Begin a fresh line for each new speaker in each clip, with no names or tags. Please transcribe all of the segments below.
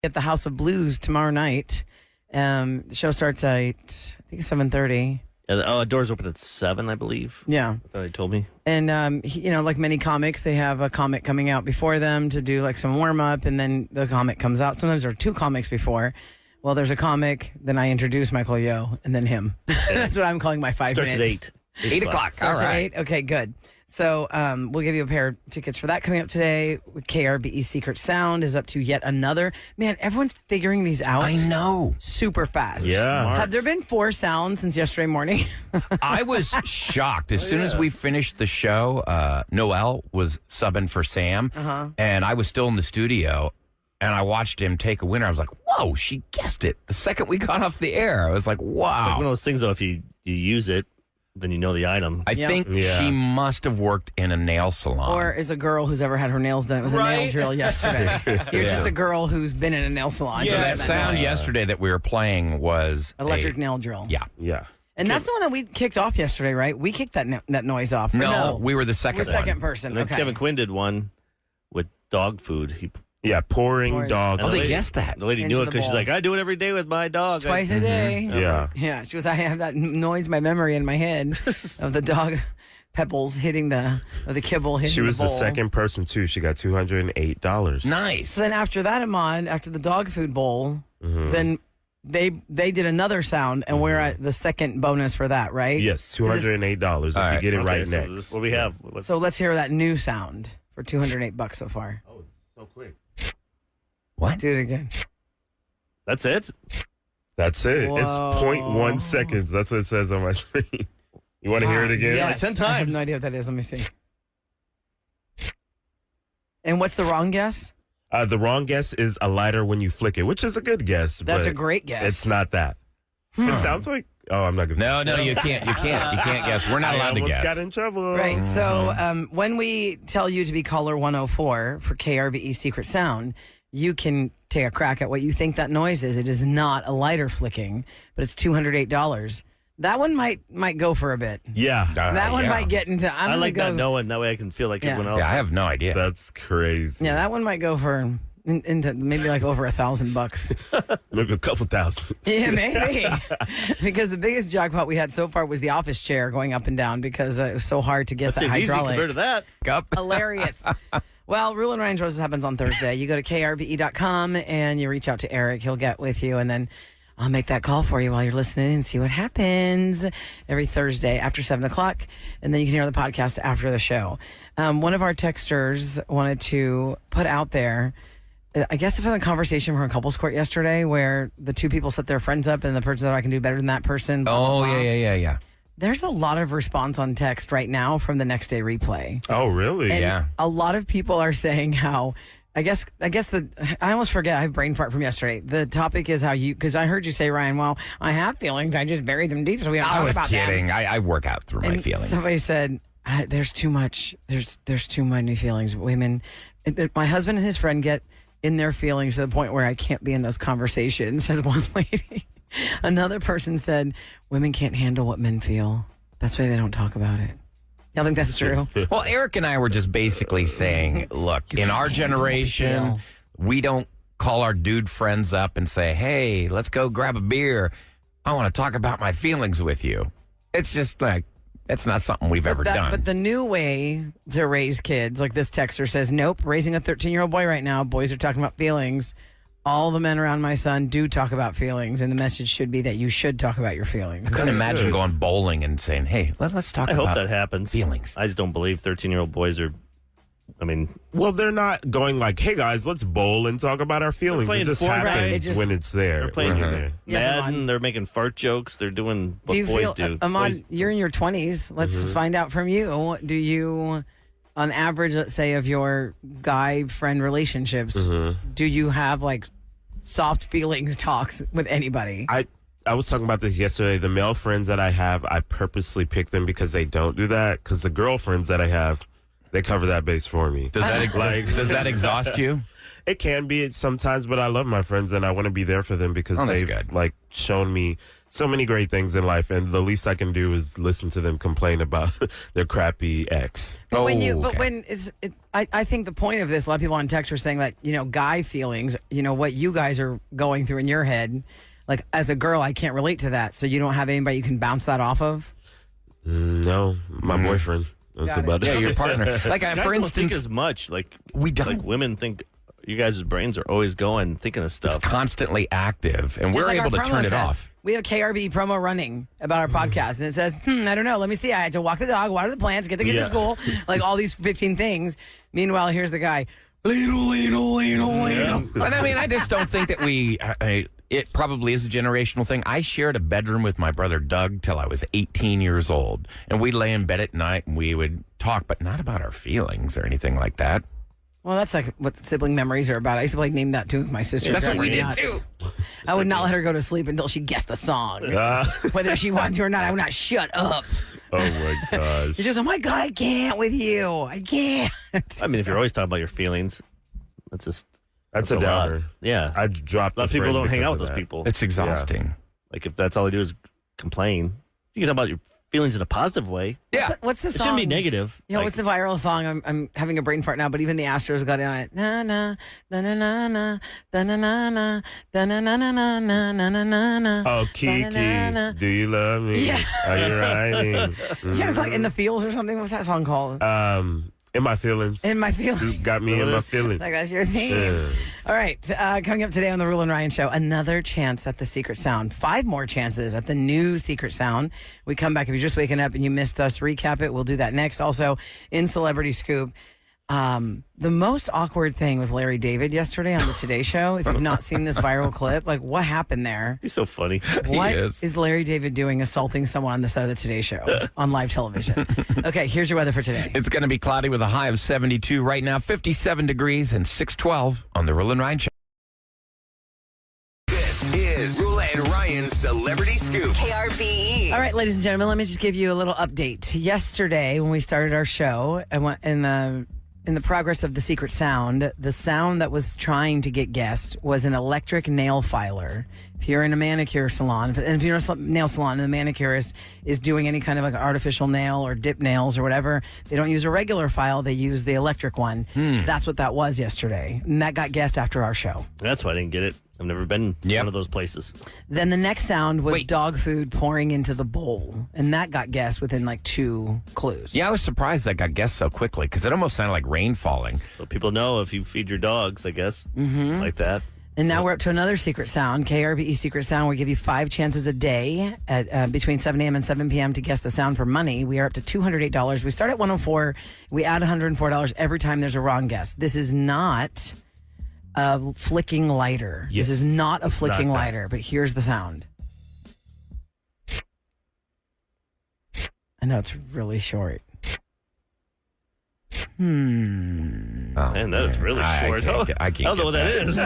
at the House of Blues tomorrow night. The show starts at, I think, 7:30.
Yeah, doors open at 7, I believe.
Yeah.
They told me.
And, like many comics, they have a comic coming out before them to do like some warm up, and then the comic comes out. Sometimes there are 2 comics before. Well, there's a comic, then I introduce Michael Yo, and then him. That's what I'm calling my 5
Starts
minutes.
at 8.
8 o'clock. All
Starts at
right.
8? Okay, good. So we'll give you a pair of tickets for that coming up today. KRBE Secret Sound is up to yet another. Man, everyone's figuring these out.
I know.
Super fast.
Yeah.
Have there been 4 sounds since yesterday morning?
I was shocked. As soon as we finished the show, Noel was subbing for Sam, and I was still in the studio, and I watched him take a winner. I was like, whoa, she guessed it. The second we got off the air, I was like, wow.
Like one of those things, though, if you use it, then you know the item.
I think she must have worked in a nail salon.
Or is a girl who's ever had her nails done. It was a nail drill yesterday. You're just a girl who's been in a nail salon.
So that sound yesterday that we were playing was
electric nail drill.
Yeah.
Yeah.
And that's the one that we kicked off yesterday, right? We kicked that noise off. Or
No, we were the second
We're second person.
And then
Okay.
Kevin Quinn did one with dog food.
Yeah, pouring dog.
Oh,
the
they
lady-
guessed that.
The lady
Into
knew it
the
because she's
bowl.
like, I do it every day with my dog.
Twice a day.
Yeah.
Yeah, she was. I have that noise, in my memory in my head of the dog pebbles hitting the kibble hitting
She was
the
the
bowl.
second person, too. She got $208.
Nice.
So then after that, Ahmad, after the dog food bowl, then they did another sound, and we're at the second bonus for that, right?
Yes, $208 if
All
you
right.
get it right
so
next.
This is what we have.
So let's hear that new sound for $208 so far.
Oh, so quick.
What?
Do it again.
That's it?
That's it. It's
Whoa.
0.1 seconds. That's what it says on my screen. You want to hear it again?
Yes.
10
I have
times.
no idea what that is. Let me see. And what's the wrong guess?
The wrong guess is a lighter when you flick it, which is a good guess.
That's
but
a great guess.
It's not that. It sounds like. Oh, I'm not going to.
No, you can't. You can't guess. We're not allowed to
I almost
guess.
got in trouble.
Right. So when we tell you to be caller 104 for KRBE Secret Sound, you can take a crack at what you think that noise is. It is not a lighter flicking, but it's $208. That one might go for a bit.
Yeah.
That one might get into.
I like that knowing. That way I can feel like everyone else.
Yeah, I have no idea.
That's crazy.
Yeah, that one might go for into maybe like over $1,000.
Maybe a couple thousand.
Yeah, maybe. Because the biggest jackpot we had so far was the office chair going up and down because it was so hard to guess
That's
that
easy
hydraulic.
compared to that.
Hilarious. Well, Roula and Ryan's Roses happens on Thursday. You go to krbe.com and you reach out to Eric. He'll get with you, and then I'll make that call for you while you're listening and see what happens every Thursday after 7 o'clock. And then you can hear the podcast after the show. One of our texters wanted to put out there, I guess, from the conversation from a couples court yesterday where the 2 people set their friends up and the person said, I can do better than that person. Blah, blah,
Oh,
blah.
yeah.
There's a lot of response on text right now from the next day replay.
Oh, really?
And
Yeah.
a lot of people are saying how, I almost forget, I have brain fart from yesterday. The topic is how because I heard you say, Ryan, well, I have feelings, I just bury them deep so we don't
I
talk
was
about
kidding.
them.
I work out through my
And
feelings.
somebody said, there's too much, there's too many feelings. Women, my husband and his friend get in their feelings to the point where I can't be in those conversations, said one lady. Another person said, women can't handle what men feel. That's why they don't talk about it. Y'all think that's true?
Well, Eric and I were just basically saying, look, in our generation, we don't call our dude friends up and say, hey, let's go grab a beer. I want to talk about my feelings with you. It's just like, it's not something we've ever done.
But the new way to raise kids, like this texter says, nope, raising a 13-year-old boy right now, boys are talking about feelings. All the men around my son do talk about feelings, and the message should be that you should talk about your feelings.
I couldn't imagine going bowling and saying, hey, let's talk
I
about
hope that happens.
feelings.
I just don't believe 13-year-old boys are. I mean,
Well, they're not going like, hey, guys, let's bowl and talk about our feelings.
playing
It just
Fortnite.
happens
It just-
when it's there.
they're playing
Right.
Yes,
Madden.
Ahmad.
They're making fart jokes. They're doing what
Do you
boys
feel,
do.
Ahmad,
Boys-
you're in your 20s. Let's find out from you. Do you, on average, let's say, of your guy friend relationships, do you have like soft feelings talks with anybody?
I was talking about this yesterday. The male friends that I have, I purposely pick them because they don't do that. Because the girlfriends that I have, they cover that base for me.
Does that exhaust you?
It can be sometimes, but I love my friends and I want to be there for them because
that's
they've
good.
like shown me so many great things in life, and the least I can do is listen to them complain about their crappy ex.
But when
okay.
I think the point of this, a lot of people on text were saying that, guy feelings, what you guys are going through in your head, like as a girl, I can't relate to that. So you don't have anybody you can bounce that off of?
No, my boyfriend. That's about it.
Yeah, your partner. Like,
Guys
for
don't
instance,
think as much. Like
we don't.
Like women think you guys' brains are always going, thinking of stuff.
It's constantly active, and
Just
we're
like
able
our
to
promo
turn it
says.
off.
We have KRBE promo running about our podcast, and it says, I don't know. Let me see. I had to walk the dog, water the plants, get the kid to school, like all these 15 things. Meanwhile, here's the guy. Ladle.
And I mean, I just don't think that it probably is a generational thing. I shared a bedroom with my brother Doug till I was 18 years old. And we'd lay in bed at night and we would talk, but not about our feelings or anything like that.
Well, that's like what sibling memories are about. I used to play Name That Tune with my sister.
That's what we did,
Nuts.
too.
I would not let her go to sleep until she guessed the song. Whether she wanted to or not, I would not shut up.
Oh, my gosh.
She goes, oh, my God, I can't with you. I can't.
I mean, if you're always talking about your feelings, that's
a
lot.
downer.
Yeah.
I dropped
A lot of people don't hang out with those people.
It's exhausting.
Like, if that's all they do is complain, you can talk about your feelings in a positive way.
Yeah.
What's the
It
song?
shouldn't be negative.
You know, what's the viral song? I'm having a brain fart now, but even the Astros got in on it. Na na na na na na na na na na na na na na na na na na.
Oh, Kiki, do you love me?
Yeah.
Are you riding?
Yeah, it's like In the Fields or something. What's that song called?
In my feelings.
In My Feelings.
You got me in my feelings.
Like that's your theme.
Yeah.
All right. Coming up today on the Roula and Ryan Show, another chance at the Secret Sound. 5 more chances at the new Secret Sound. We come back. If you're just waking up and you missed us, recap it. We'll do that next. Also, in Celebrity Scoop, the most awkward thing with Larry David yesterday on the Today Show. If you've not seen this viral clip, like what happened there?
He's so funny.
What
is.
is Larry David doing assaulting someone on the set of the Today Show on live television? Okay, here's your weather for today.
It's going to be cloudy with a high of 72 right now, 57 degrees and 612 on the Roula and Ryan Show.
This is Roula and Ryan's Celebrity Scoop.
KRBE.
All right, ladies and gentlemen, let me just give you a little update. Yesterday, when we started our show, I went in the progress of the Secret Sound, the sound that was trying to get guessed was an electric nail filer. If you're in a manicure salon, and if you're in a nail salon and the manicurist is doing any kind of like artificial nail or dip nails or whatever, they don't use a regular file, they use the electric one. That's what that was yesterday. And that got guessed after our show.
That's why I didn't get it. I've never been to one of those places.
Then the next sound was dog food pouring into the bowl. And that got guessed within like 2 clues.
Yeah, I was surprised that got guessed so quickly because it almost sounded like rain falling.
So people know if you feed your dogs, I guess, like that.
And now we're up to another secret sound, KRBE Secret Sound. We give you 5 chances a day at between 7 a.m. and 7 p.m. to guess the sound for money. We are up to $208. We start at $104. We add $104 every time there's a wrong guess. This is not a flicking lighter.
Yes.
This is not a flicking
not that.
lighter, but here's the sound. I know it's really short.
Oh,
Man, that is really short.
I can't
I don't know what that is.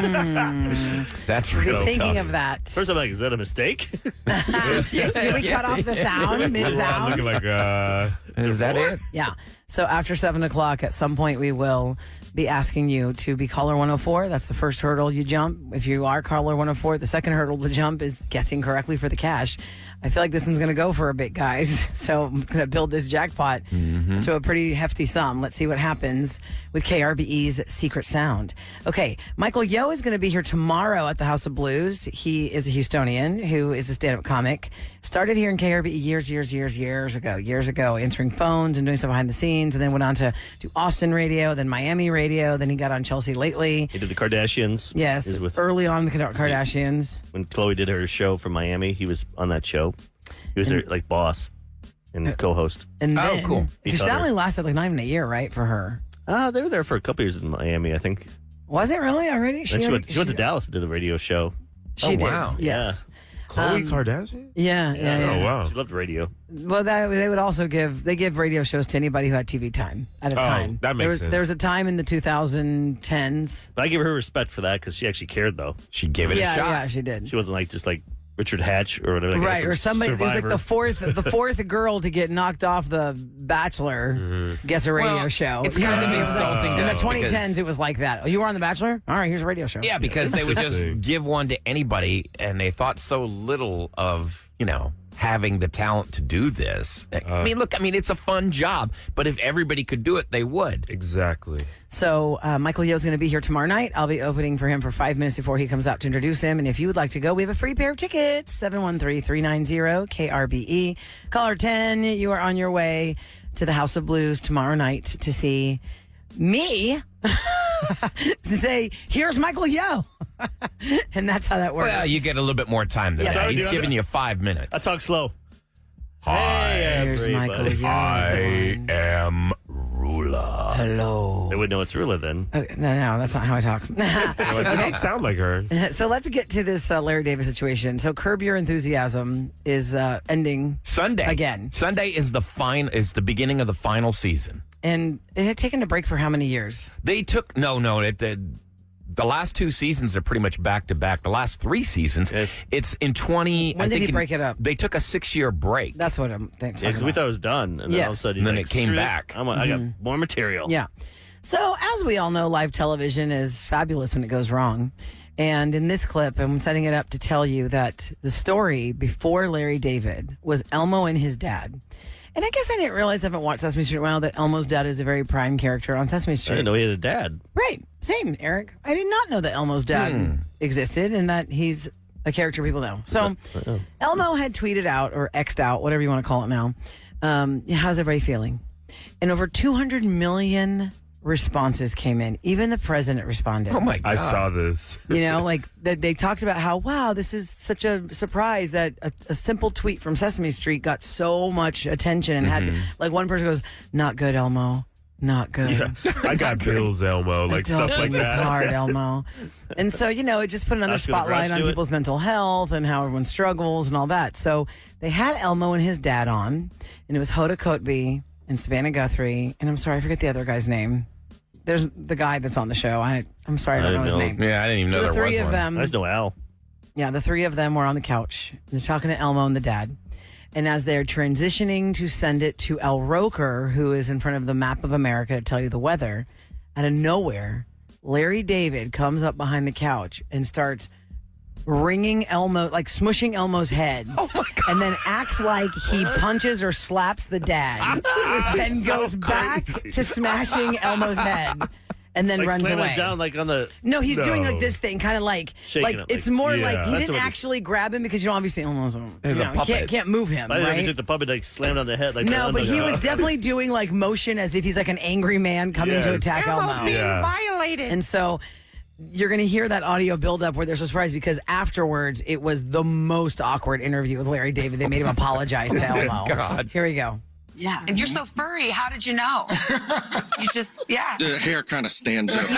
That's
You're
real
thinking
tough.
of that.
First, I'm like, is that a mistake?
Did we cut off the sound mid-sound?
Looking like
Is that it?
Yeah. So after 7 o'clock, at some point, we will be asking you to be caller 104. That's the first hurdle you jump. If you are caller 104, the second hurdle to jump is guessing correctly for the cash. I feel like this one's going to go for a bit, guys. So I'm going to build this jackpot to a pretty hefty sum. Let's see what happens with KRBE's Secret Sound. Okay, Michael Yo is going to be here tomorrow at the House of Blues. He is a Houstonian who is a stand-up comic. Started here in KRBE years ago, answering phones and doing stuff behind the scenes, and then went on to do Austin radio, then Miami radio, then he got on Chelsea Lately.
He did the Kardashians.
Yes,
He was with,
early on the Kardashians.
when Chloe did her show from Miami, he was on that show. He was their like boss and co-host.
And
Oh,
then,
cool.
Because that only lasted like not even a year, right, for her?
They were there for a couple years in Miami, I think.
Was it really already?
Then she went to Dallas and did a radio show.
She
Oh,
did.
wow.
Yes.
Khloe Kardashian?
Yeah.
Oh, wow.
She loved radio.
Well, they would also give radio shows to anybody who had TV time at a time.
that makes sense.
There was a time in the 2010s.
But I give her respect for that because she actually cared, though.
She gave it a shot.
Yeah, she did.
She wasn't like just like Richard Hatch or whatever.
Right, or somebody. It was like
Survivor.
the fourth girl to get knocked off the Bachelor gets a radio show.
It's kind of insulting.
In the
though,
2010s,
because-
it was like that. Oh, you were on the Bachelor? All right, here's a radio show.
Yeah, because they would just
Interesting.
give one to anybody, and they thought so little of, having the talent to do this. I mean, look, it's a fun job, but if everybody could do it, they would.
Exactly.
So Michael Yeo's going to be here tomorrow night. I'll be opening for him for 5 minutes before he comes out to introduce him. And if you would like to go, we have a free pair of tickets, 713-390-KRBE. Caller 10, you are on your way to the House of Blues tomorrow night to see me to say, here's Michael Yeo. And that's how that works.
Well, you get a little bit more time than
Yeah.
that.
Sorry,
He's
dude,
giving you 5 minutes.
I talk slow.
Hi,
Here's Michael
everybody.
Yeo.
I am Roula.
Hello.
They would know it's Roula then.
Okay, no, that's not how I talk.
You don't sound like her.
So let's get to this Larry David situation. So Curb Your Enthusiasm is ending
Sunday
again.
Sunday is is the beginning of the final season.
And it had taken a break for how many years?
They took the last 2 seasons are pretty much back to back. The last 3 seasons, it's in 20.
When did he break it up?
They took a 6-year break.
That's what I'm thinking.
Yeah, because we thought it was done. And then all of a
Yes.
sudden
And
he's
then
like,
it came
"Screw
back."
I got more material.
Yeah. So as we all know, live television is fabulous when it goes wrong. And in this clip, I'm setting it up to tell you that the story before Larry David was Elmo and his dad. And I guess I didn't realize I haven't watched Sesame Street well that Elmo's dad is a very prime character on Sesame
I
Street.
didn't know he had a dad.
Right. Same, Eric. I did not know that Elmo's dad existed and that he's a character people know. So Elmo had tweeted out or X'd out, whatever you want to call it now. How's everybody feeling? And over 200 million responses came in. Even the president responded.
Oh my God!
I saw this.
Like they talked about how, wow, this is such a surprise that a simple tweet from Sesame Street got so much attention and had, like, one person goes, not good, Elmo. Not good.
Yeah. I got bills, Elmo, like stuff like
It's
that.
hard, Elmo. And so, it just put another
Ask her to
spotlight
brush
on
to it.
people's mental health and how everyone struggles and all that. So they had Elmo and his dad on, and it was Hoda Kotb and Savannah Guthrie, and I'm sorry, I forget the other guy's name. There's the guy that's on the show. I'm sorry, I don't know his name.
Yeah, I didn't even know
So the
there was
three of
one.
them,
I just know Al.
the three of them were on the couch. They're talking to Elmo and the dad. And as they're transitioning to send it to Al Roker, who is in front of the map of America to tell you the weather, out of nowhere, Larry David comes up behind the couch and starts ringing Elmo, like smushing Elmo's head. Oh my God. And then acts like he punches or slaps the dad. Then goes back to smashing Elmo's head. And then
Like
runs
slamming
away.
it down like on the.
No, he's doing
No.
like this thing, kind of like
Shaking it,
it's
like-
more
Yeah.
like he
That's
didn't
what he-
actually grab him because obviously Elmo's
He's a puppet.
can't move him,
I didn't know if he
right?
took the puppet like slammed on the head like.
No,
the
but he
underdog.
was definitely doing like motion as if he's like an angry man coming to
Yes.
attack Elmo.
Yeah.
violated.
And so you're going to hear that audio build up where they're so surprised because afterwards it was the most awkward interview with Larry David. They made him apologize to Elmo.
God.
Here we go.
Yeah. And you're so furry. How did you know? You just, yeah.
The hair kind of stands up.
Yeah.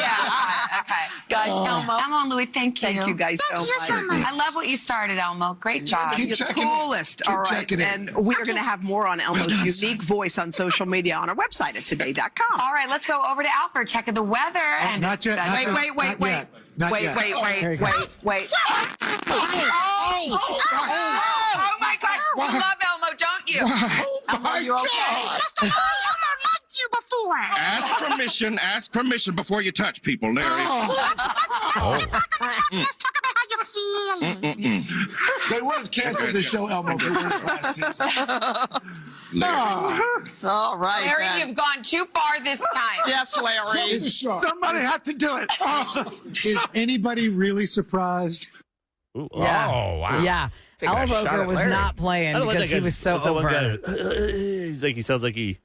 Okay.
Guys, Elmo,
Elmo and Louie, thank you.
thank you guys so much.
I love what you started, Elmo. Great job.
You're the
checking it.
coolest.
Keep
All right.
checking it.
And we are going to have more on Elmo's
done,
unique voice on social media on our website at today.com.
All right, let's go over to Alfred, check the weather. And
not yet, not
Wait,
yet.
wait, wait,
Not
wait.
yet. Not
Wait,
yet.
wait,
Here he
wait,
comes.
wait.
Oh my gosh, you love Elmo, don't you?
Elmo, you okay?
Ask permission before you touch people, Larry.
They would have canceled the show, Elmo, if it weren't last season.
All right.
Larry,
then.
you've gone too far this time.
Yes, Larry.
Somebody had to do it. Is anybody really surprised?
Ooh,
Yeah.
Oh, wow.
Yeah.
Taking a
Al
shot
Roker
at
was
Larry.
not playing
I don't like
because
that
he
guy.
was so
What's that one
over.
guy? He sounds like he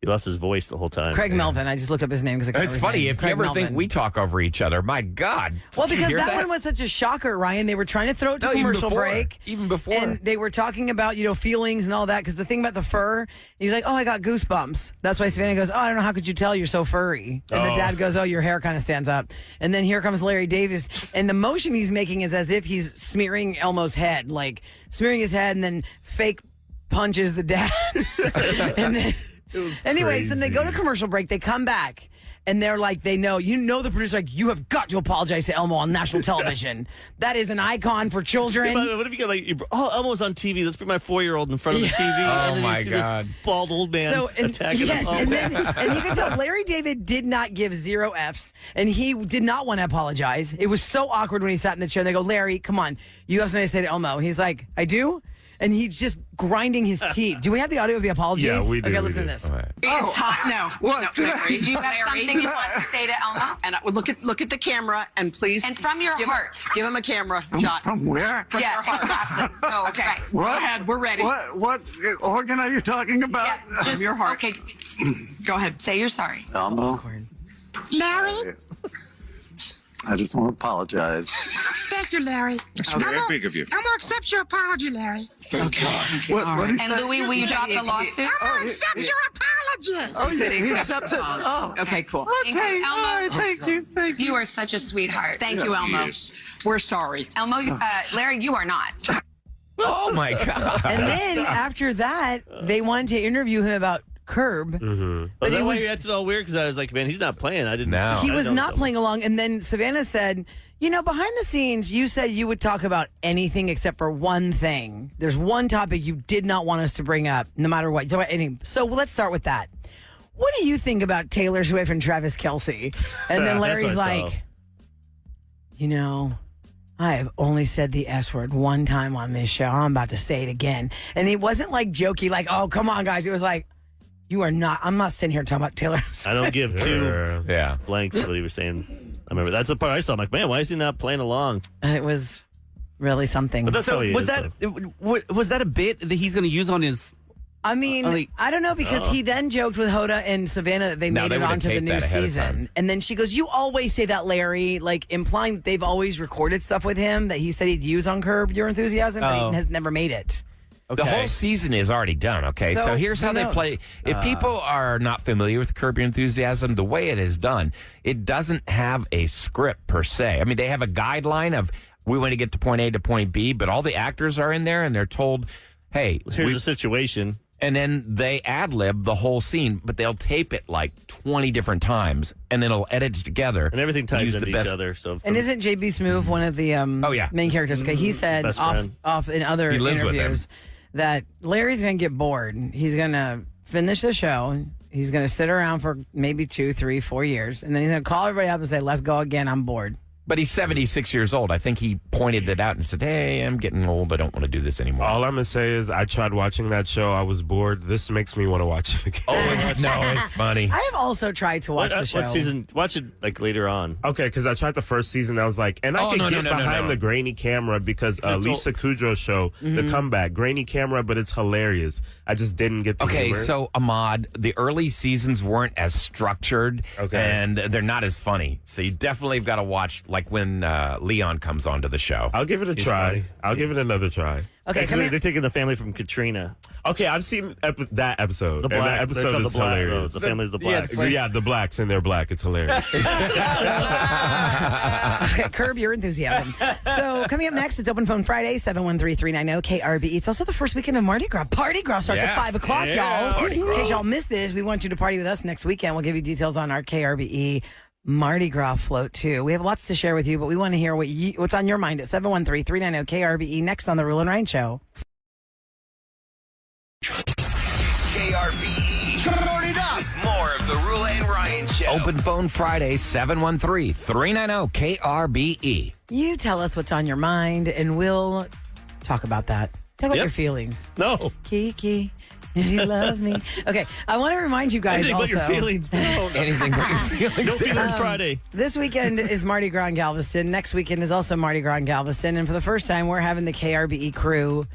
lost his voice the whole time.
Craig Melvin. I just looked up his name because I couldn't
It's
remember his
funny
name.
if you
Craig
ever think
Melvin.
we talk over each other. My God.
Well,
Did you
because
hear
that one was such a shocker, Ryan. They were trying to throw it to
No, even
commercial
before.
break.
Even before.
And they were talking about, feelings and all that. Because the thing about the fur, he was like, oh, I got goosebumps. That's why Savannah goes, oh, I don't know. How could you tell you're so furry? And the dad goes, oh, your hair kind of stands up. And then here comes Larry Davis. And the motion he's making is as if he's smearing Elmo's head, like smearing his head and then fake punches the dad. And then, anyways, then they go to commercial break. They come back. And they're like, they know, the producer's like, you have got to apologize to Elmo on national television. That is an icon for children.
What if you got Elmo's on TV. Let's bring my 4-year-old in front of the TV.
Oh,
and then
my
you see
God.
this bald old man attacking him.
and you can tell Larry David did not give 0 Fs, and he did not want to apologize. It was so awkward when he sat in the chair. They go, Larry, come on. You have something to say to Elmo. And he's like, I do? And he's just grinding his teeth. Do we have the audio of the apology?
Yeah, we do.
Okay,
we
listen
do.
to this.
All right.
It's hot. No.
What?
No, Larry.
Do you have something you want to say to Elmo?
And look at the camera and please.
And from your heart.
Give him a camera shot.
From where?
From your heart.
Exactly. No,
Okay.
right.
Go ahead. We're ready.
What organ are you talking about?
Yeah, just,
your heart.
Okay,
Go ahead.
say you're sorry.
Elmo.
Larry?
I just want to apologize.
Thank you, Larry.
That's very big of you.
Elmo accepts your apology, Larry.
Thank God. What is
And
that?
Louis, will you drop the lawsuit?
Elmo accepts your apology.
Oh,
He said
he accepts it. Oh,
Okay, cool.
Thank you,
okay. All
Elmo.
right. Thank you. Thank you.
You are such a sweetheart.
Thank you, Elmo.
Yes.
We're sorry.
Elmo, Larry, you are not.
Oh, my God.
And then after that, they wanted to interview him about Curb.
Was
But
that
it
why
was-
you acted all weird? Because I was like, man, he's not playing. I didn't.
No.
He
I
was
don't
not
know.
playing along. And then Savannah said, behind the scenes, you said you would talk about anything except for one thing. There's one topic you did not want us to bring up, no matter what. You talk about anything. So let's start with that. What do you think about Taylor Swift and Travis Kelce? And then
That's
Larry's
what I saw.
like, I have only said the S word one time on this show. I'm about to say it again. And it wasn't like jokey, like, oh, come on, guys. It was like, I'm not sitting here talking about Taylor.
I don't give two
Yeah.
blanks. What he was saying. I remember that's the part I saw. I'm like, man, why is he not playing along?
It was really something.
But that's how he
was
is,
that a bit that he's going to use on his?
I mean,
Like-
I don't know, because he then joked with Hoda and Savannah that they
No,
made
they
it
would've
onto the
taped
new
that ahead of
season.
time.
And then she goes, you always say that, Larry, like implying that they've always recorded stuff with him that he said he'd use on Curb Your Enthusiasm, but
Oh.
he has never made it.
The whole season is already done, okay?
So,
So here's how
who
they
knows?
play. If people are not familiar with Curb Your Enthusiasm, the way it is done, it doesn't have a script per se. I mean, they have a guideline of we want to get to point A to point B, but all the actors are in there and they're told, hey,
Here's the situation.
and then they ad-lib the whole scene, but they'll tape it like 20 different times and then it'll edit it together.
And everything ties
use
into
the
each
best-
other. So
And isn't JB Smoove one of the
yeah.
main characters? Okay, he said
Best friend.
off in other
He lives with
interviews that Larry's going to get bored. He's going to finish the show. He's going to sit around for maybe 2, 3, 4 years, and then he's going to call everybody up and say, let's go again. I'm bored.
But he's 76 years old. I think he pointed it out and said, hey, I'm getting old. I don't want to do this anymore.
All I'm gonna say is I tried watching that show. I was bored. This makes me want to watch it again.
It's funny.
I have also tried to watch the show.
What season? Watch it like later on.
Okay, because I tried the first season. I was like, and I could get behind the grainy camera because
it's
Lisa Kudrow's show, The Comeback, grainy camera, but it's hilarious. I just didn't get the
Okay,
humor.
so Ahmad, the early seasons weren't as structured, and they're not as funny. So you definitely got to watch, like when Leon comes onto the show.
I'll give it a try. I'll give it another try.
Okay, come here.
They're taking the family from Katrina.
Okay, I've seen that episode.
The
and
Black.
that episode
They're called
is
the Black,
hilarious.
The family's the Blacks.
Yeah, the blacks and they're black. It's hilarious.
Curb Your Enthusiasm. So coming up next, it's Open Phone Friday, 713-390-KRBE. It's also the first weekend of Mardi Gras. Party Gras starts at 5 o'clock, y'all. In case y'all missed this, we want you to party with us next weekend. We'll give you details on our KRBE Mardi Gras float, too. We have lots to share with you, but we want to hear what's on your mind at 713-390-KRBE next on The Roula and Ryan Show.
KRBE. Turn it up. More of the Roula and Ryan Show.
Open Phone Friday, 713-390-KRBE.
You tell us what's on your mind, and we'll talk about that. Talk about your feelings.
No.
Kiki, you love me. Okay, I want to remind you guys
Anything
also.
but your feelings. No.
Anything but your feelings.
No feelings Friday.
This weekend is Mardi Gras in Galveston. Next weekend is also Mardi Gras in Galveston. And for the first time, we're having the KRBE crew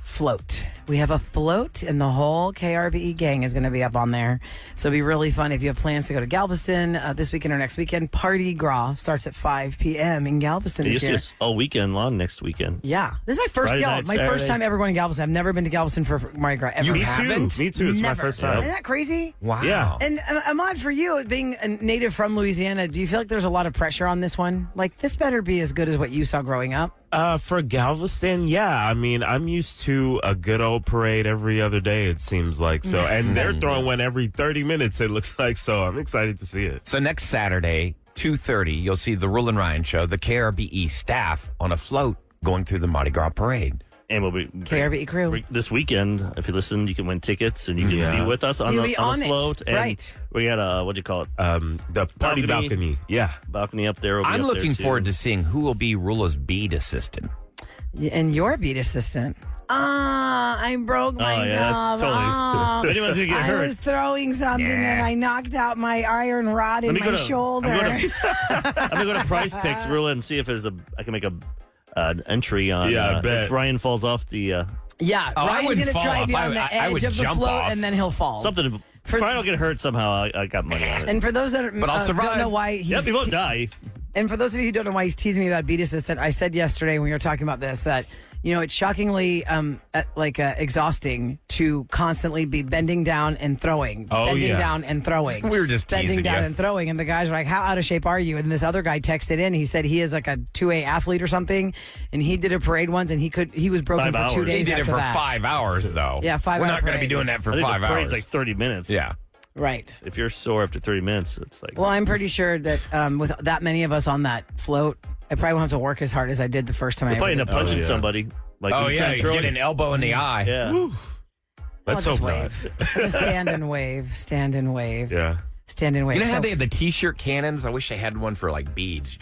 float. We have a float, and the whole KRBE gang is going to be up on there. So it'll be really fun if you have plans to go to Galveston this weekend or next weekend. Party Gras starts at 5 p.m. in Galveston this year.
It's all weekend long next weekend.
Yeah. This is my first,
Friday night,
my first
Saturday.
time ever going to Galveston. I've never been to Galveston for Mardi Gras ever.
You
Me
haven't?
too. Me too. It's
Never.
my first time.
Isn't that crazy?
Wow.
Yeah.
And Ahmad, for you, being a native from Louisiana, do you feel like there's a lot of pressure on this one? Like, this better be as good as what you saw growing up?
For Galveston, yeah. I mean, I'm used to a good old whole parade every other day, it seems like. So, and they're throwing one every 30 minutes, it looks like. So I'm excited to see it.
So next Saturday, 2:30, you'll see the Roula and Ryan show, the KRBE staff on a float going through the Mardi Gras parade.
And we'll be
KRBE crew.
This weekend. If you listen, you can win tickets and you can be with us on the float. And
right.
We got what do you call it?
The party balcony. Yeah,
balcony up there.
I'm looking forward to seeing who will be Roula's beat assistant.
And your beat assistant. I broke my knob.
Totally. Anyone's gonna get hurt.
I was throwing something and I knocked out my iron rod in my shoulder.
I'm gonna go to Price Picks, Roula, and see if I can make an entry on.
Yeah, I bet.
If Ryan falls off the.
Ryan's gonna try to be on the edge of the float and then he'll fall.
Something. If Ryan will get hurt somehow, I got money on it.
And for those that don't know why he's...
Yep, he won't die.
And for those of you who don't know why he's teasing me about beat assistant, I said yesterday when we were talking about this that, it's shockingly exhausting to constantly be bending down and throwing. Bending down and throwing.
We were just
bending down and throwing. And the guys were like, how out of shape are you? And this other guy texted in. He said he is like a 2A athlete or something. And he did a parade once and he was broken for 2 days.
He did it for
that.
5 hours, though.
Yeah, 5 hours.
We're not going to be doing that for 5 hours.
The parade's like 30 minutes.
Yeah.
Right.
If you're sore after 30 minutes, it's like...
Well, I'm pretty sure that with that many of us on that float, I probably won't have to work as hard as I did the first time.
You'll probably end up punching somebody. Like
you get an elbow in the eye.
Yeah.
Woo. Let's hope not.
Just stand and wave. Stand and wave.
Yeah.
Stand and wave.
You know how they have the T-shirt cannons? I wish they had one for like beads.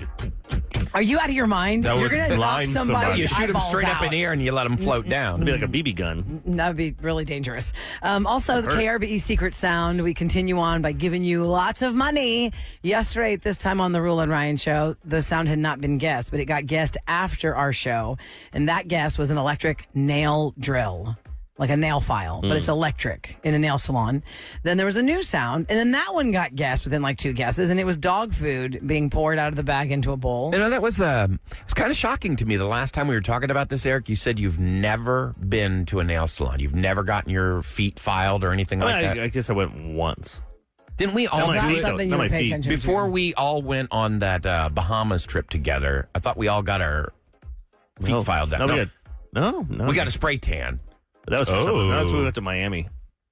Are you out of your mind? You're going to knock somebody.
You shoot them straight up in the air and you let them float down.
It'd be like a BB gun.
That would be really dangerous. Also, the KRBE Secret Sound, we continue on by giving you lots of money. Yesterday, at this time on the Roula and Ryan show, the sound had not been guessed, but it got guessed after our show. And that guess was an electric nail drill. Like a nail file, but it's electric in a nail salon. Then there was a new sound, and then that one got guessed within like 2 guesses, and it was dog food being poured out of the bag into a bowl.
That was it's kind of shocking to me. The last time we were talking about this, Eric, you said you've never been to a nail salon. You've never gotten your feet filed or anything like that.
I guess I went once.
Didn't we all do
something you would pay attention to?
Before we all went on that Bahamas trip together? I thought we all got our feet filed down.
No,
we got a spray tan.
That was for something. That's when we went to Miami.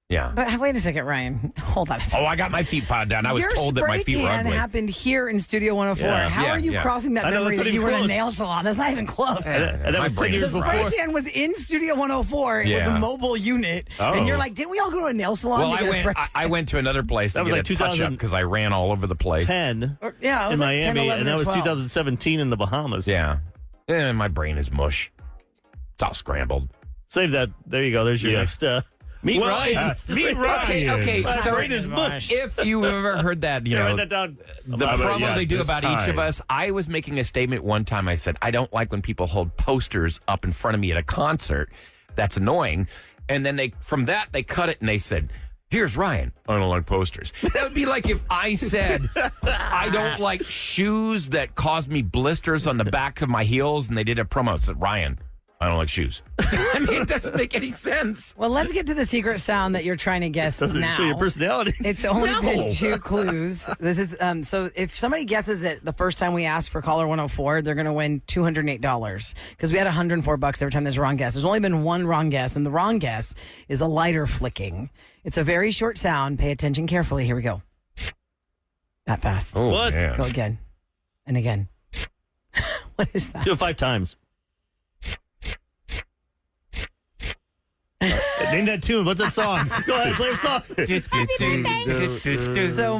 Yeah.
But wait a second, Ryan. Hold on a second.
Oh, I got my feet filed down. I was told that my feet were ugly.
Your spray tan happened here in Studio 104.
Yeah.
How are you crossing that memory that you were in a nail salon? That's not even close.
And that was 10 years before.
The spray tan was in Studio 104 with a mobile unit. And you're like, didn't we all go to a nail salon?
Well, I went to another place to get a touch-up because I ran all over the place.
10
yeah, it was
in
like
Miami,
10, 11,
and that was
12.
2017 in the Bahamas.
Yeah. And my brain is mush. It's all scrambled.
Save that. There you go. There's your next... Meet Ryan.
Meet Ryan.
Okay. So if you've ever heard that,
write that down.
The promo they do about each of us, I was making a statement one time. I said, I don't like when people hold posters up in front of me at a concert. That's annoying. And then they cut it and they said, here's Ryan. I don't like posters. That would be like if I said, I don't like shoes that cause me blisters on the backs of my heels, and they did a promo. It said, Ryan, I don't like shoes. I mean, it doesn't make any sense.
Well, let's get to the secret sound that you're trying to guess
doesn't
now.
show your personality.
It's only been 2 clues. This is so if somebody guesses it the first time we ask for caller 104, they're going to win $208 because we had $104 every time there's a wrong guess. There's only been one wrong guess, and the wrong guess is a lighter flicking. It's a very short sound. Pay attention carefully. Here we go. That fast.
Oh,
what?
Man.
Go again and again. What is that?
Do it 5 times. Name that tune. What's that song? Go ahead, play a song.
So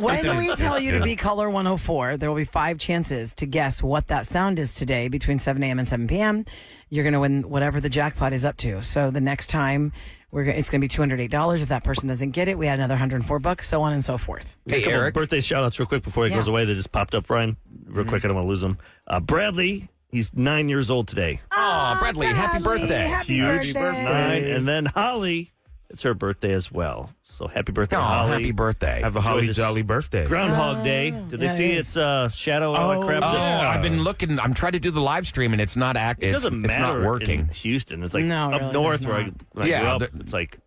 when we tell you to be caller 104, there will be 5 chances to guess what that sound is today between 7 a.m. and 7 p.m. You're going to win whatever the jackpot is up to. So the next time, it's going to be $208. If that person doesn't get it, we had another $104, so on and so forth.
Hey, Eric. Birthday shout-outs real quick before he goes away. They just popped up, Ryan. Real quick, I don't want to lose them. Bradley. He's 9 years old today.
Oh, Bradley, happy birthday.
Huge birthday. And then Holly, it's her birthday as well. So happy birthday, Holly.
Happy birthday.
Have a holly jolly birthday.
Groundhog Day. Did they see it's shadow and all that crap?
I've been looking. I'm trying to do the live stream, and it's not active.
It doesn't matter.
It's not working.
In Houston. It's like
No,
up
really
north
does
where
not.
I grew up. It's like...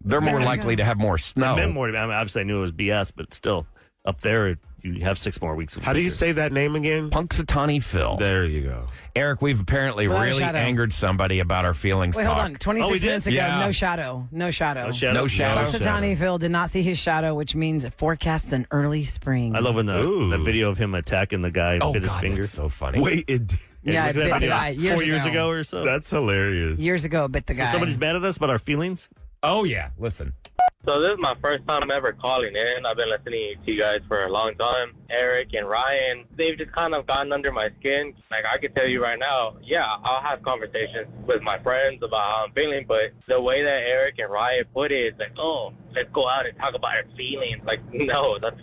They're more likely to have more snow.
Obviously, I knew it was BS, but still, up there, you have 6 more weeks.
How do you say that name again?
Punxsutawney Phil.
There you go.
Eric, we've apparently
Without a
really
shadow.
angered somebody about our feelings
Wait,
talk.
hold on. 26 minutes ago,
Yeah.
no shadow. No shadow.
No shadow.
No shadow.
Punxsutawney Phil did not see his shadow, which means it forecasts an early spring.
I love when the video of him attacking the guy
Oh,
bit his
God,
finger.
that's so funny.
Wait,
Yeah,
look
it
at that
bit the
video
guy
4 years ago or so.
that's hilarious.
Years ago, it bit the
So
guy.
somebody's mad at us about our feelings?
Oh, yeah. Listen.
So this is my first time ever calling in. I've been listening to you guys for a long time. Eric and Ryan, they've just kind of gotten under my skin. Like, I can tell you right now, yeah, I'll have conversations with my friends about how I'm feeling, but the way that Eric and Ryan put it is like, oh, let's go out and talk about our feelings. Like, no, that's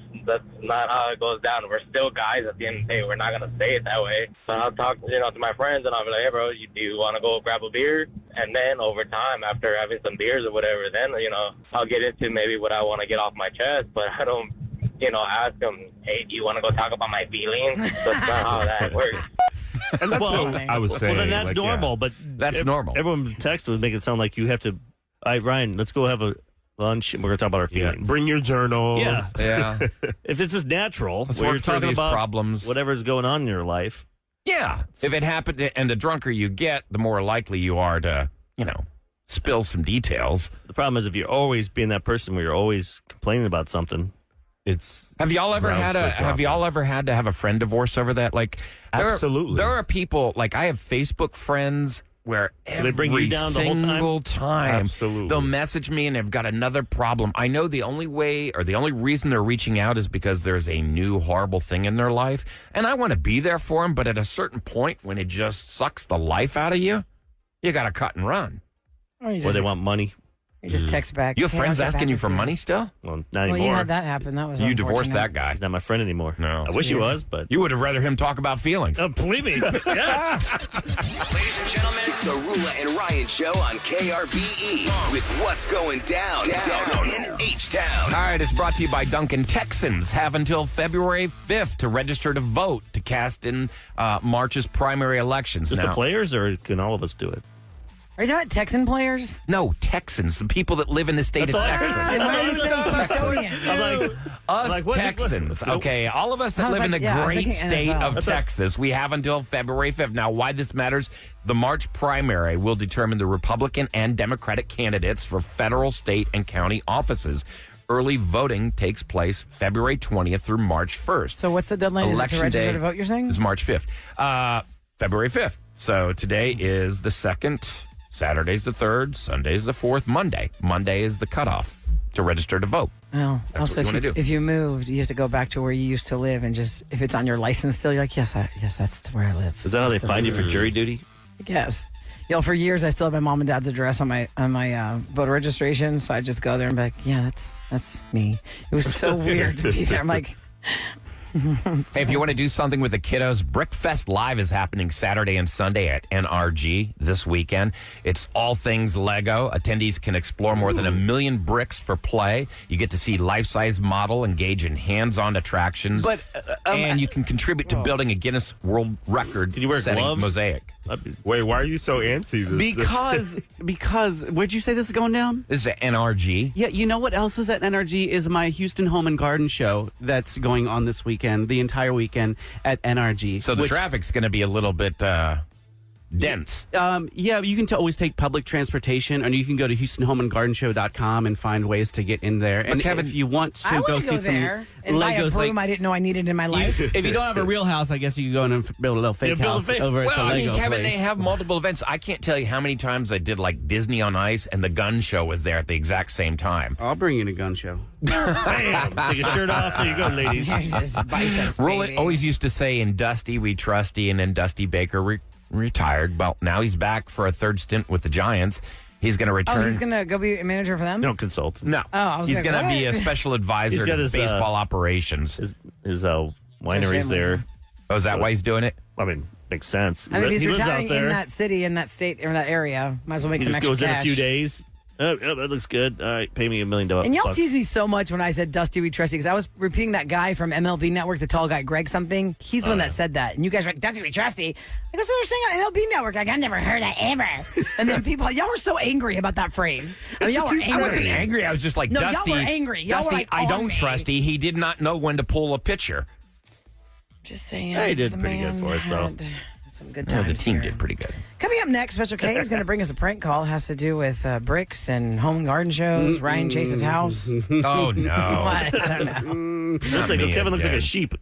not how it goes down. We're still guys at the end of the day. We're not going to say it that way. So I'll talk, to my friends, and I'll be like, hey, bro, do you want to go grab a beer? And then over time, after having some beers or whatever, then, I'll get into maybe what I want to get off my chest, but I don't, ask them, hey, do you want to go talk about my feelings? That's not how that works.
And that's what I was saying.
Well, then that's
like,
normal,
yeah.
but
That's normal.
Everyone texts would make it sound like you have to, all right, Ryan, let's go have a lunch and we're going to talk about our
Yeah.
feelings.
Bring your journal.
Yeah.
Yeah.
If it's just natural,
Let's
where
work
you're
through
talking
these
about
problems.
whatever's going on in your life.
Yeah. If it happened, and the drunker you get, the more likely you are to, spill some details.
The problem is if you're always being that person where you're always complaining about something.
Have y'all ever
grounds
had
for dropping.
to have a friend divorce over that? Like,
Absolutely.
There are people, like, I have Facebook friends where
They bring you down the whole time?
single time
Absolutely.
they'll message me and they've got another problem. I know the only way or the only reason they're reaching out is because there's a new horrible thing in their life. And I want to be there for them, but at a certain point when it just sucks the life out of you, you got to cut and run.
Or you
Or
just,
they want money.
you just text back.
You have
"Hey, I'll
friends
get
asking
back
you
with
for money still?
Well, not
Well,
anymore.
you had that happen. That was
You divorced
unfortunate.
that guy.
He's not my friend anymore.
No.
I wish he was, but.
You would have rather him talk about feelings.
Believe me. Yes.
Ladies and gentlemen, it's the Roula and Ryan Show on KRBE with what's going down in H-Town.
All right, it's brought to you by Duncan. Texans have until February 5th to register to vote to cast in March's primary elections.
Just
Now-
the players, or can all of us do it?
Are you talking about Texan players?
No, Texans, the people that live in the state of Texas.
And why are you saying Houstonians?
I'm like,
Us
Like, what's it-
Texans, okay, all of us
I
that
was
live in
like,
the
yeah, I was
great
thinking
state
NFL.
of Texas, we have until February 5th. Now, why this matters, the March primary will determine the Republican and Democratic candidates for federal, state, and county offices. Early voting takes place February 20th through March 1st.
So what's the deadline? Is it to register to vote, you're saying?
Is March 5th. February 5th. So today is the 2nd, Saturday's the 3rd, Sunday's the 4th, Monday. Monday is the cutoff to register to vote.
Well,
That's
also,
what you wanna do.
if you moved, you have to go back to where you used to live, and just if it's on your license still, you're like, yes, that's where I live.
is that how they
So-
find you for jury duty?
I guess. For years I still have my mom and dad's address on my voter registration, so I just go there and be like, yeah, that's me. It was so weird to be there. I'm like,
Hey, if you want to do something with the kiddos, Brickfest Live is happening Saturday and Sunday at NRG this weekend. It's all things Lego. Attendees can explore more than 1 million bricks for play. You get to see life-size model, engage in hands-on attractions,
But,
and you can contribute to building a Guinness World Record
Can you wear
setting
gloves?
mosaic.
Wait, why are you so antsy?
Because where'd you say this is going down?
This is at NRG.
Yeah, you know what else is at NRG is my Houston Home and Garden Show that's going on this weekend, the entire weekend at NRG.
So the
which-
traffic's going to be a little bit dense.
Yeah, you can always take public transportation, or you can go to HoustonHomeandGardenShow.com and find ways to get in there. And
Kevin,
if you want to
I
go
want to
see
go
some
there and buy a
Legos,
broom I didn't know I needed in my life.
if you don't have a real house, I guess you can go in and build a little fake
build a
house
fake-
over at
Well,
the
I
Lego
mean, Kevin,
place.
they have multiple events. I can't tell you how many times I did like Disney on Ice and the gun show was there at the exact same time.
I'll bring you to gun show.
Bam! Take your shirt off. There you go, ladies.
There's this biceps,
Rolla
baby.
always used to say, in Dusty, we trusty, and then Dusty Baker retired. Well, now he's back for a third stint with the Giants. He's going to return.
Oh, he's going to go be a manager for them?
You don't consult.
No.
Oh, I was
he's
like,
going to be a
what?
special advisor
He's got
to
his,
baseball operations.
His winery's there.
Oh, is that why he's doing it?
I mean, makes sense.
I mean, if he's
He lives out
retiring
there.
in that city, in that state, or that area, might as well make
He
some
just
extra
goes in
cash.
a few days. That looks good. All right, pay me $1 million.
And y'all tease me so much when I said Dusty we trust you because I was repeating that guy from MLB Network, the tall guy, Greg something. He's the one that said that. And you guys were like, Dusty we trusty. I go, so they're saying on MLB Network. Like, I've never heard that ever. And then y'all were so angry about that phrase. I mean, y'all were angry.
I wasn't angry. I was just like,
no,
Dusty.
Y'all were angry. Y'all
Dusty,
were like,
I don't
me.
trust he. He did not know when to pull a pitcher.
Just saying.
Yeah, he did pretty good for us, though.
Some good times.
The team
here.
did pretty good.
Coming up next, Special K is going to bring us a prank call. It has to do with bricks and home and garden shows. Ryan Chase's house.
Oh, no.
What? I don't know.
Kevin looks like a sheep.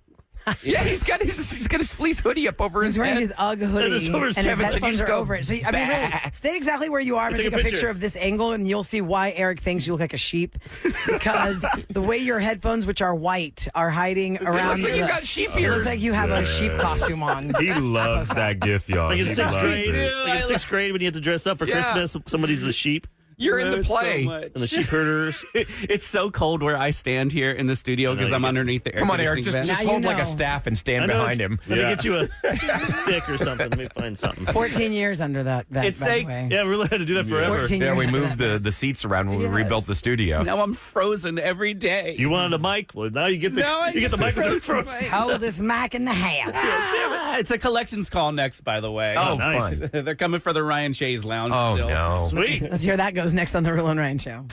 Yeah, he's got his fleece hoodie up over his
He's wearing
head.
his UGG hoodie, and his headphones are over it. So, I mean, really, stay exactly where you are. I'm going to take a picture of this angle, and you'll see why Eric thinks you look like a sheep. Because the way your headphones, which are white, are hiding around.
Looks like you got sheep
It
ears.
looks like you have a sheep costume on.
He loves that gif, y'all.
Like in
He
sixth
loves
grade,
it.
like in sixth grade when you have to dress up for Christmas, somebody's the sheep.
You're in the play.
And the sheep herders.
It's so cold where I stand here in the studio because I'm underneath the air
Come on, Eric.
conditioning
Just
vent.
hold like a staff and stand behind him.
Let me get you a stick or something. Let me find something.
14 years under that vent,
It's
by the
a-
way.
Yeah, we really had to do that forever.
14
Yeah,
years
we
under
moved
that
the seats around when we rebuilt the studio.
Now I'm frozen every day.
You wanted a mic? Well, now you get the mic with the frozen.
Coldest mic in the house.
Ah, it's a collections call next, by the way.
Oh,
nice.
fun.
They're coming for the Ryan Chase Lounge
Oh,
still.
no.
Sweet.
Let's hear that goes next on the Roula and Ryan Show.